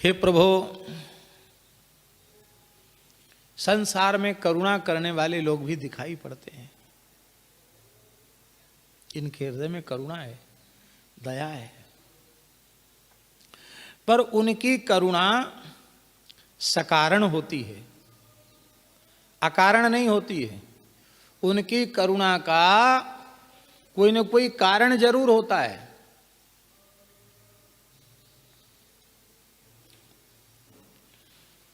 हे प्रभु, संसार में करुणा करने वाले लोग भी दिखाई पड़ते हैं। इनके हृदय में करुणा है, दया है, पर उनकी करुणा सकारण होती है, अकारण नहीं होती है। उनकी करुणा का कोई न कोई कारण जरूर होता है।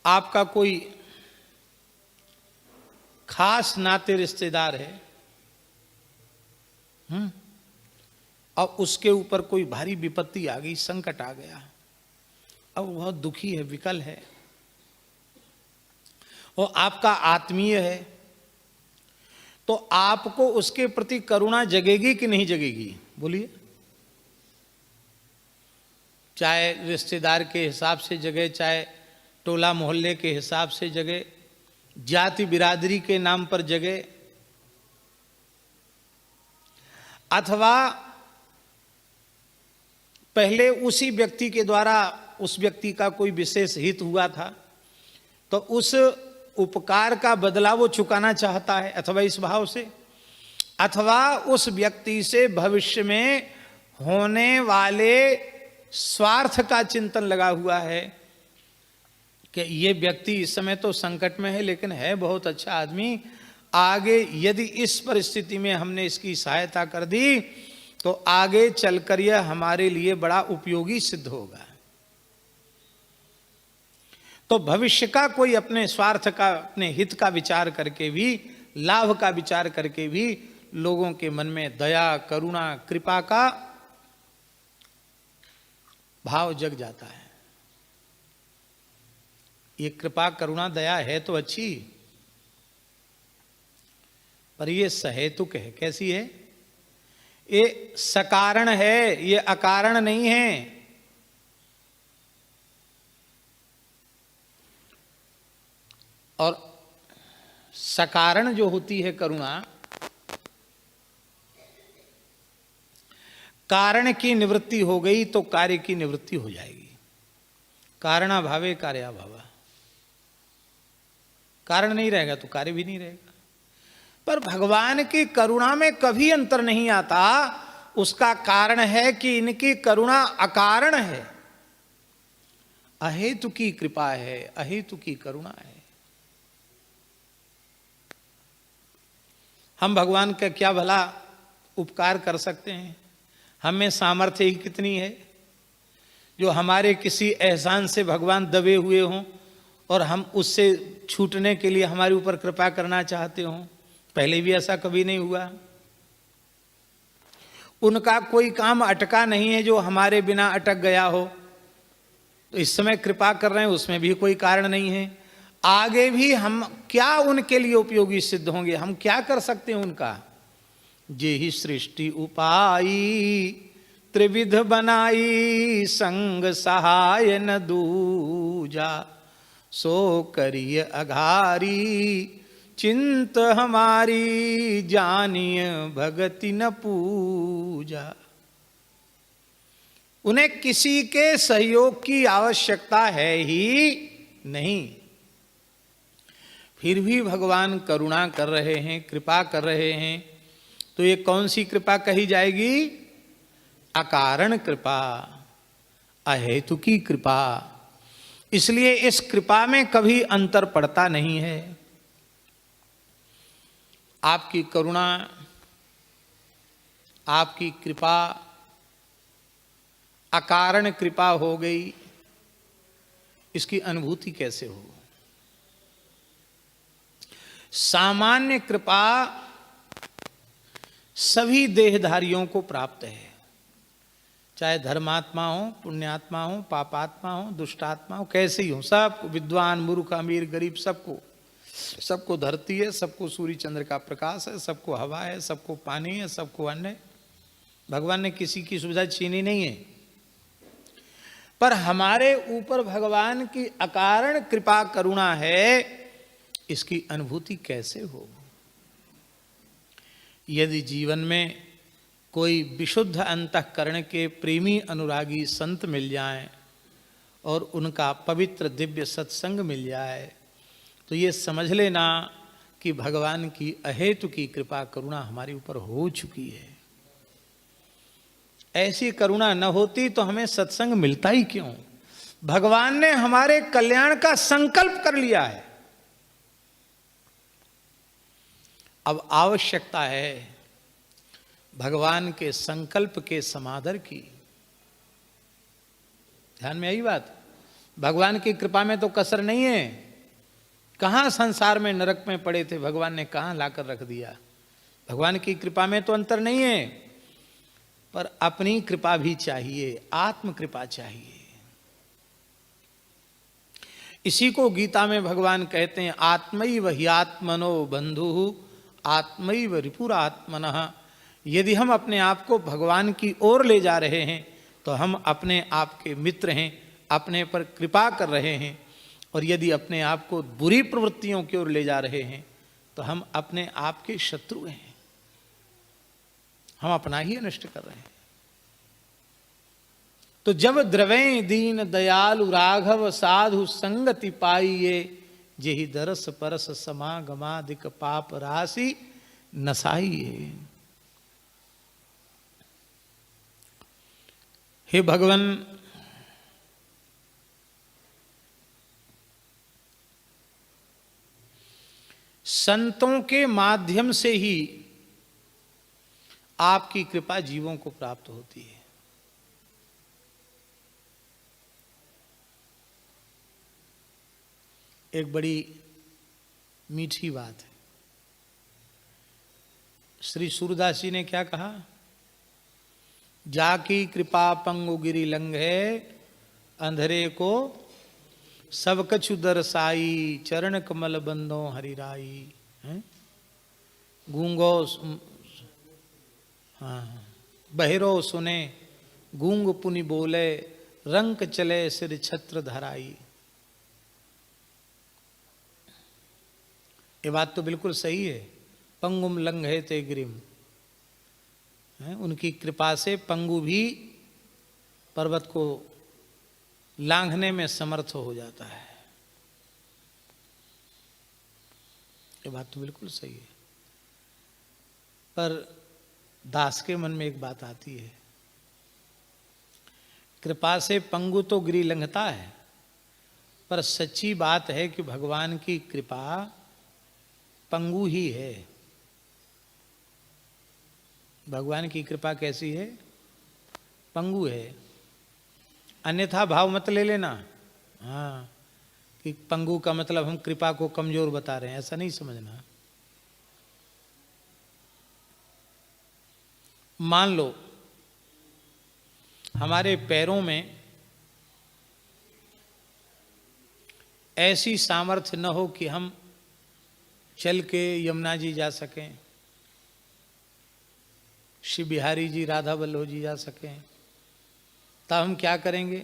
आपका कोई खास नाते रिश्तेदार है, अब उसके ऊपर कोई भारी विपत्ति आ गई, संकट आ गया, अब बहुत दुखी है, विकल है, और आपका आत्मीय है, तो आपको उसके प्रति करुणा जगेगी कि नहीं जगेगी? बोलिए। चाहे रिश्तेदार के हिसाब से जगे, चाहे टोला मोहल्ले के हिसाब से जगे, जाति बिरादरी के नाम पर जगे, अथवा पहले उसी व्यक्ति के द्वारा उस व्यक्ति का कोई विशेष हित हुआ था तो उस उपकार का बदला वो चुकाना चाहता है, अथवा इस भाव से, अथवा उस व्यक्ति से भविष्य में होने वाले स्वार्थ का चिंतन लगा हुआ है कि ये व्यक्ति इस समय तो संकट में है लेकिन है बहुत अच्छा आदमी, आगे यदि इस परिस्थिति में हमने इसकी सहायता कर दी तो आगे चलकर यह हमारे लिए बड़ा उपयोगी सिद्ध होगा। तो भविष्य का कोई अपने स्वार्थ का, अपने हित का विचार करके भी, लाभ का विचार करके भी लोगों के मन में दया, करुणा, कृपा का भाव जग जाता है। ये कृपा, करुणा, दया है तो अच्छी, पर ये सहेतुक है। कैसी है? ये सकारण है, ये अकारण नहीं है। और सकारण जो होती है करुणा, कारण की निवृत्ति हो गई तो कार्य की निवृत्ति हो जाएगी। कारणाभावे कार्याभावा, कारण नहीं रहेगा तो कार्य भी नहीं रहेगा। पर भगवान की करुणा में कभी अंतर नहीं आता। उसका कारण है कि इनकी करुणा अकारण है, अहेतु की कृपा है, अहेतु की करुणा है। हम भगवान का क्या भला उपकार कर सकते हैं? हमें सामर्थ्य ही कितनी है जो हमारे किसी एहसान से भगवान दबे हुए हों और हम उससे छूटने के लिए हमारे ऊपर कृपा करना चाहते हों। पहले भी ऐसा कभी नहीं हुआ। उनका कोई काम अटका नहीं है जो हमारे बिना अटक गया हो, तो इस समय कृपा कर रहे हैं, उसमें भी कोई कारण नहीं है। आगे भी हम क्या उनके लिए उपयोगी सिद्ध होंगे? हम क्या कर सकते हैं उनका? जे ही सृष्टि उपाई त्रिविध बनाई, संग सहाय न दूजा, सो करिय अघारी, चिंत हमारी जानिय भगति न पूजा। उन्हें किसी के सहयोग की आवश्यकता है ही नहीं, फिर भी भगवान करुणा कर रहे हैं, कृपा कर रहे हैं। तो ये कौन सी कृपा कही जाएगी? अकारण कृपा, अहेतुकी कृपा। इसलिए इस कृपा में कभी अंतर पड़ता नहीं है। आपकी करुणा, आपकी कृपा अकारण कृपा हो गई, इसकी अनुभूति कैसे हो? सामान्य कृपा सभी देहधारियों को प्राप्त है, चाहे धर्मात्मा हो, पुण्यात्मा हो, पापात्मा हो, दुष्टात्मा हो, कैसे ही हो, सबको, विद्वान, मूर्ख, अमीर, गरीब, सबको धरती है, सबको सूर्य चंद्र का प्रकाश है, सबको हवा है, सबको पानी है, सबको अन्न है। भगवान ने किसी की सुविधा छीनी नहीं है। पर हमारे ऊपर भगवान की अकारण कृपा करुणा है, इसकी अनुभूति कैसे हो? यदि जीवन में कोई विशुद्ध अंतःकरण के प्रेमी अनुरागी संत मिल जाएं और उनका पवित्र दिव्य सत्संग मिल जाए तो ये समझ लेना कि भगवान की अहेतु की कृपा करुणा हमारे ऊपर हो चुकी है। ऐसी करुणा न होती तो हमें सत्संग मिलता ही क्यों? भगवान ने हमारे कल्याण का संकल्प कर लिया है। अब आवश्यकता है भगवान के संकल्प के समादर की। ध्यान में आई बात? भगवान की कृपा में तो कसर नहीं है। कहां संसार में नरक में पड़े थे, भगवान ने कहां लाकर रख दिया। भगवान की कृपा में तो अंतर नहीं है, पर अपनी कृपा भी चाहिए, आत्म कृपा चाहिए। इसी को गीता में भगवान कहते हैं, आत्मैव हि आत्मनो बंधु आत्मैव रिपुरात्मनः। यदि हम अपने आप को भगवान की ओर ले जा रहे हैं तो हम अपने आप के मित्र हैं, अपने पर कृपा कर रहे हैं। और यदि अपने आप को बुरी प्रवृत्तियों की ओर ले जा रहे हैं तो हम अपने आप के शत्रु हैं, हम अपना ही अनिष्ट कर रहे हैं। तो जब द्रवै दीन दयालु राघव साधु संगति पाइये, जेहि दरस परस समागमादिक पाप राशि नसाइये। हे भगवान, संतों के माध्यम से ही आपकी कृपा जीवों को प्राप्त होती है। एक बड़ी मीठी बात है। श्री सूरदास जी ने क्या कहा? जाकी कृपा पंगु गिरि लंघे, अंधरे को सब कछु दरसाई, चरण कमल बंदो हरिराई। गूंगो बहिरो सुने, गूंग पुनि बोले, रंक चले सिर छत्र धराई। ये बात तो बिल्कुल सही है। पंगुम लंघे ते गिरिम, उनकी कृपा से पंगु भी पर्वत को लांघने में समर्थ हो जाता है। ये बात तो बिल्कुल सही है। पर दास के मन में एक बात आती है, कृपा से पंगु तो गिरि लंघता है, पर सच्ची बात है कि भगवान की कृपा पंगु ही है। भगवान की कृपा कैसी है? पंगु है। अन्यथा भाव मत ले लेना, हाँ, कि पंगु का मतलब हम कृपा को कमजोर बता रहे हैं, ऐसा नहीं समझना। मान लो हमारे पैरों में ऐसी सामर्थ्य न हो कि हम चल के यमुना जी जा सकें, श्री बिहारी जी, राधा वल्लभ जी जा सकें, तब हम क्या करेंगे?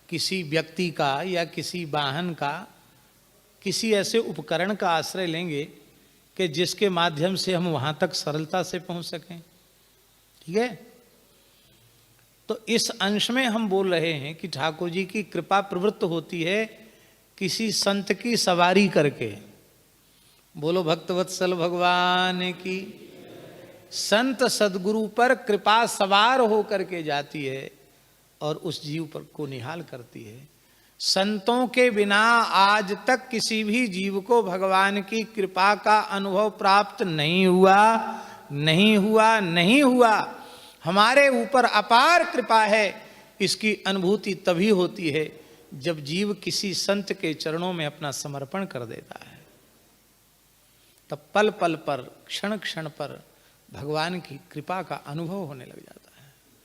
किसी व्यक्ति का या किसी वाहन का, किसी ऐसे उपकरण का आश्रय लेंगे कि जिसके माध्यम से हम वहां तक सरलता से पहुंच सकें। ठीक है? तो इस अंश में हम बोल रहे हैं कि ठाकुर जी की कृपा प्रवृत्त होती है किसी संत की सवारी करके। बोलो भक्तवत्सल भगवान की। संत सदगुरु पर कृपा सवार हो करके जाती है और उस जीव पर को निहाल करती है। संतों के बिना आज तक किसी भी जीव को भगवान की कृपा का अनुभव प्राप्त नहीं हुआ, नहीं हुआ, नहीं हुआ। हमारे ऊपर अपार कृपा है। इसकी अनुभूति तभी होती है जब जीव किसी संत के चरणों में अपना समर्पण कर देता है। तब पल पल पर, क्षण क्षण पर भगवान की कृपा का अनुभव होने लग जाता है।